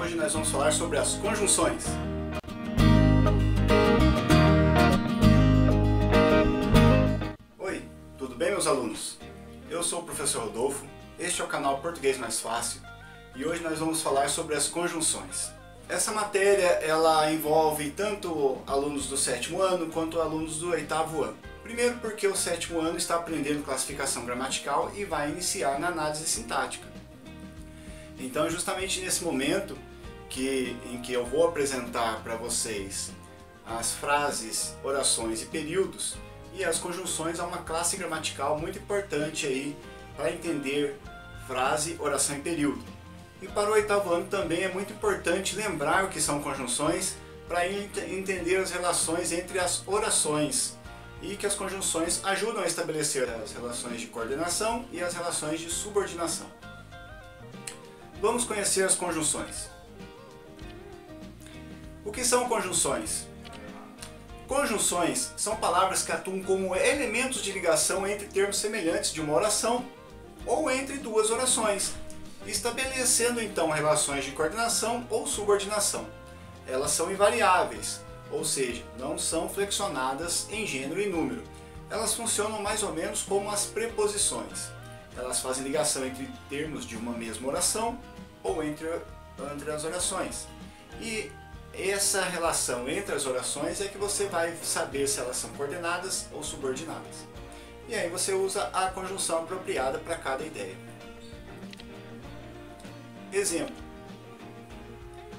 Hoje nós vamos falar sobre as conjunções. Oi, tudo bem, meus alunos? Eu sou o professor Rodolfo, este é o canal Português Mais Fácil e hoje nós vamos falar sobre as conjunções. Essa matéria ela envolve tanto alunos do 7º ano quanto alunos do 8º ano. Primeiro porque o 7º ano está aprendendo classificação gramatical e vai iniciar na análise sintática. Então justamente nesse momento em que eu vou apresentar para vocês as frases, orações e períodos e as conjunções, há uma classe gramatical muito importante aí para entender frase, oração e período. E para o 8º ano também é muito importante lembrar o que são conjunções para entender as relações entre as orações e que as conjunções ajudam a estabelecer as relações de coordenação e as relações de subordinação. Vamos conhecer as conjunções. O que são conjunções? Conjunções são palavras que atuam como elementos de ligação entre termos semelhantes de uma oração ou entre duas orações, estabelecendo então relações de coordenação ou subordinação. Elas são invariáveis, ou seja, não são flexionadas em gênero e número. Elas funcionam mais ou menos como as preposições. Elas fazem ligação entre termos de uma mesma oração ou entre as orações. E essa relação entre as orações é que você vai saber se elas são coordenadas ou subordinadas. E aí você usa a conjunção apropriada para cada ideia. Exemplo: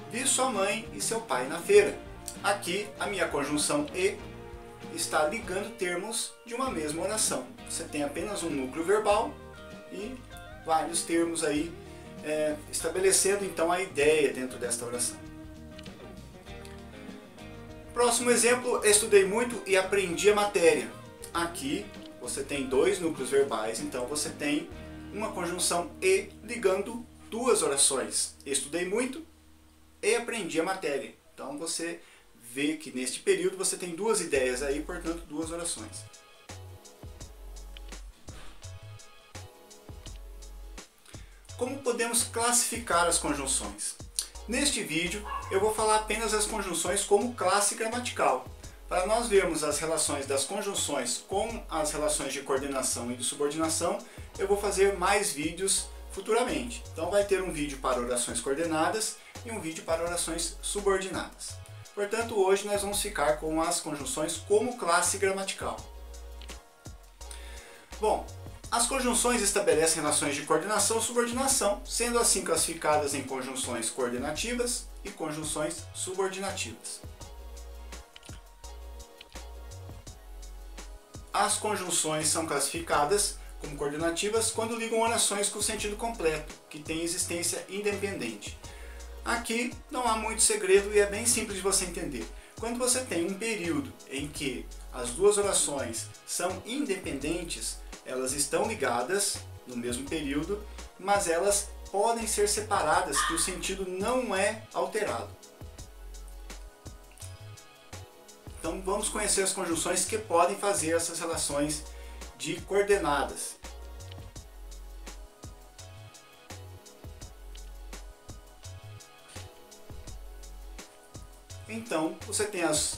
vi sua mãe e seu pai na feira. Aqui a minha conjunção e está ligando termos de uma mesma oração. Você tem apenas um núcleo verbal e vários termos aí estabelecendo então a ideia dentro desta oração. Próximo exemplo: estudei muito e aprendi a matéria. Aqui você tem dois núcleos verbais, então você tem uma conjunção e ligando duas orações. Estudei muito e aprendi a matéria. Então você vê que neste período você tem duas ideias aí, portanto duas orações. Como podemos classificar as conjunções? Neste vídeo eu vou falar apenas das conjunções como classe gramatical. Para nós vermos as relações das conjunções com as relações de coordenação e de subordinação, eu vou fazer mais vídeos futuramente. Então vai ter um vídeo para orações coordenadas e um vídeo para orações subordinadas. Portanto, hoje nós vamos ficar com as conjunções como classe gramatical. Bom, as conjunções estabelecem relações de coordenação e subordinação, sendo assim classificadas em conjunções coordenativas e conjunções subordinativas. As conjunções são classificadas como coordenativas quando ligam orações com sentido completo, que têm existência independente. Aqui não há muito segredo e é bem simples de você entender. Quando você tem um período em que as duas orações são independentes, elas estão ligadas no mesmo período, mas elas podem ser separadas, que o sentido não é alterado. Então vamos conhecer as conjunções que podem fazer essas relações de coordenadas. Então você tem as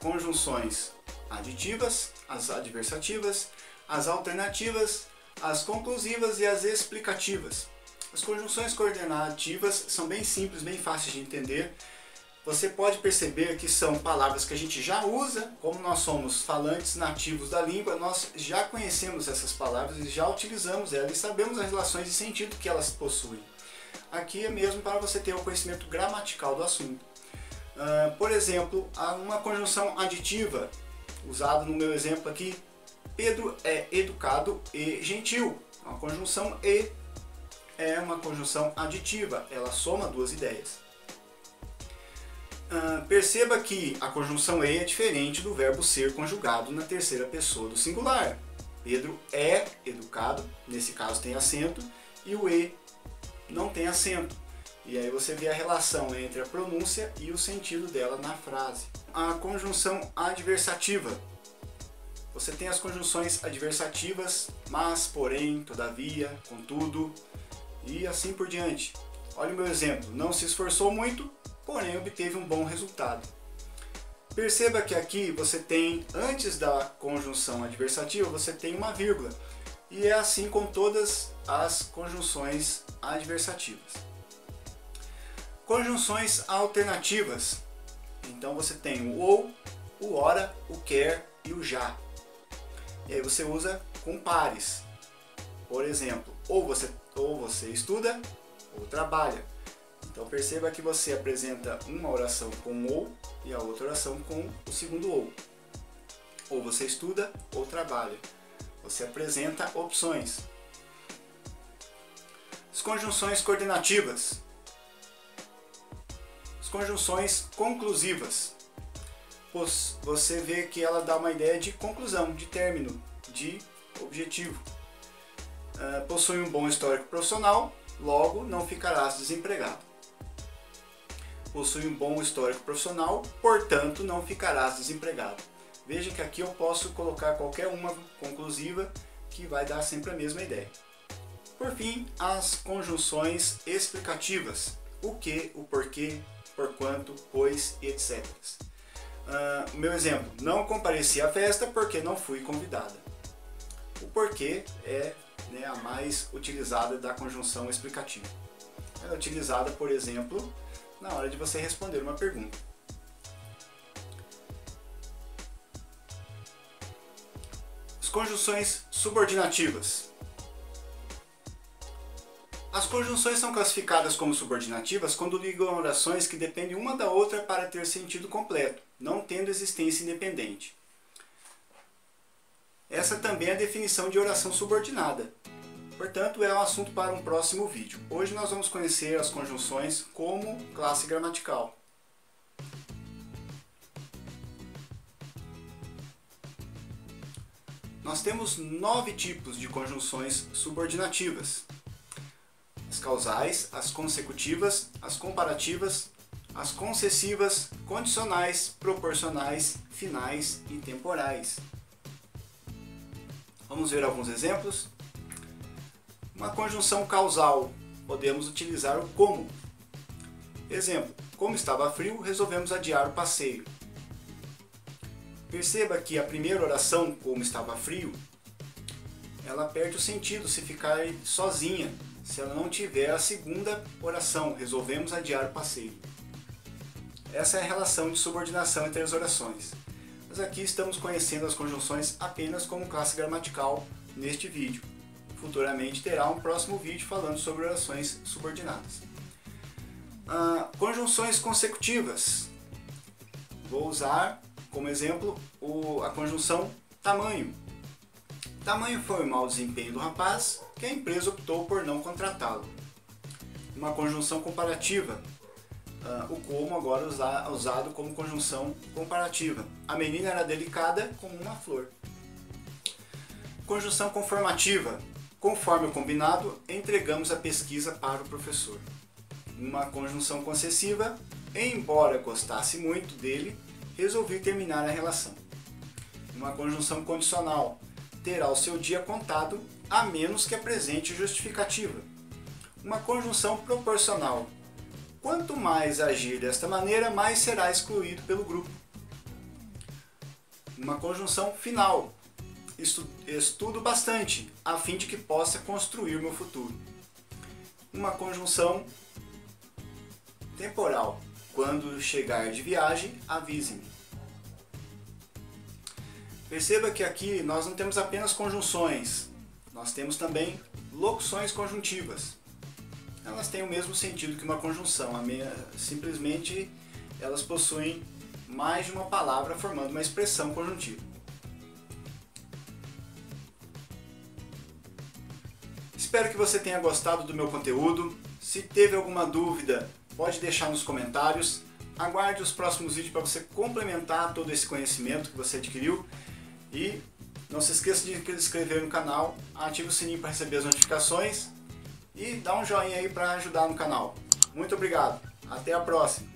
conjunções aditivas, as adversativas, as alternativas, as conclusivas e as explicativas. As conjunções coordenativas são bem simples, bem fáceis de entender. Você pode perceber que são palavras que a gente já usa, como nós somos falantes nativos da língua, nós já conhecemos essas palavras e já utilizamos elas e sabemos as relações de sentido que elas possuem. Aqui é mesmo para você ter o conhecimento gramatical do assunto. Por exemplo, há uma conjunção aditiva, usada no meu exemplo aqui: Pedro é educado e gentil. A conjunção e é uma conjunção aditiva, ela soma duas ideias. Perceba que a conjunção e é diferente do verbo ser conjugado na terceira pessoa do singular. Pedro é educado, nesse caso tem acento, e o e não tem acento. E aí você vê a relação entre a pronúncia e o sentido dela na frase. A conjunção adversativa. Você tem as conjunções adversativas, mas, porém, todavia, contudo, e assim por diante. Olha o meu exemplo, não se esforçou muito, porém obteve um bom resultado. Perceba que aqui você tem, antes da conjunção adversativa, você tem uma vírgula. E é assim com todas as conjunções adversativas. Conjunções alternativas. Então você tem o ou, o ora, o quer e o já. E aí você usa com pares. Por exemplo, ou você estuda ou trabalha. Então perceba que você apresenta uma oração com ou e a outra oração com o segundo ou. Ou você estuda ou trabalha. Você apresenta opções. As conjunções coordenativas. As conjunções conclusivas. Você vê que ela dá uma ideia de conclusão, de término, de objetivo. Possui um bom histórico profissional, logo não ficarás desempregado. Possui um bom histórico profissional, portanto não ficarás desempregado. Veja que aqui eu posso colocar qualquer uma conclusiva que vai dar sempre a mesma ideia. Por fim, as conjunções explicativas. O que, o porquê, por quanto, pois e etc. Meu exemplo, não compareci à festa porque não fui convidada. O porquê é a mais utilizada da conjunção explicativa. Ela é utilizada, por exemplo, na hora de você responder uma pergunta. As conjunções subordinativas. As conjunções são classificadas como subordinativas quando ligam orações que dependem uma da outra para ter sentido completo, não tendo existência independente. Essa também é a definição de oração subordinada. Portanto, é um assunto para um próximo vídeo. Hoje nós vamos conhecer as conjunções como classe gramatical. Nós temos 9 tipos de conjunções subordinativas. As causais, as consecutivas, as comparativas, as concessivas, condicionais, proporcionais, finais e temporais. Vamos ver alguns exemplos. Uma conjunção causal, podemos utilizar o como. Exemplo, como estava frio, resolvemos adiar o passeio. Perceba que a primeira oração, como estava frio, ela perde o sentido se ficar sozinha, se ela não tiver a segunda oração, resolvemos adiar o passeio. Essa é a relação de subordinação entre as orações. Mas aqui estamos conhecendo as conjunções apenas como classe gramatical neste vídeo. Futuramente terá um próximo vídeo falando sobre orações subordinadas. Conjunções consecutivas. Vou usar como exemplo a conjunção tamanho. Tamanho foi o mau desempenho do rapaz que a empresa optou por não contratá-lo. Uma conjunção comparativa. O como agora usado como conjunção comparativa. A menina era delicada como uma flor. Conjunção conformativa. Conforme o combinado, entregamos a pesquisa para o professor. Uma conjunção concessiva. Embora gostasse muito dele, resolvi terminar a relação. Uma conjunção condicional. Terá o seu dia contado, a menos que apresente justificativa. Uma conjunção proporcional. Quanto mais agir desta maneira, mais será excluído pelo grupo. Uma conjunção final. Estudo bastante, a fim de que possa construir meu futuro. Uma conjunção temporal. Quando chegar de viagem, avise-me. Perceba que aqui nós não temos apenas conjunções, nós temos também locuções conjuntivas. Elas têm o mesmo sentido que uma conjunção, simplesmente elas possuem mais de uma palavra formando uma expressão conjuntiva. Espero que você tenha gostado do meu conteúdo. Se teve alguma dúvida, pode deixar nos comentários. Aguarde os próximos vídeos para você complementar todo esse conhecimento que você adquiriu. E não se esqueça de se inscrever no canal, ative o sininho para receber as notificações e dá um joinha aí para ajudar no canal. Muito obrigado, até a próxima!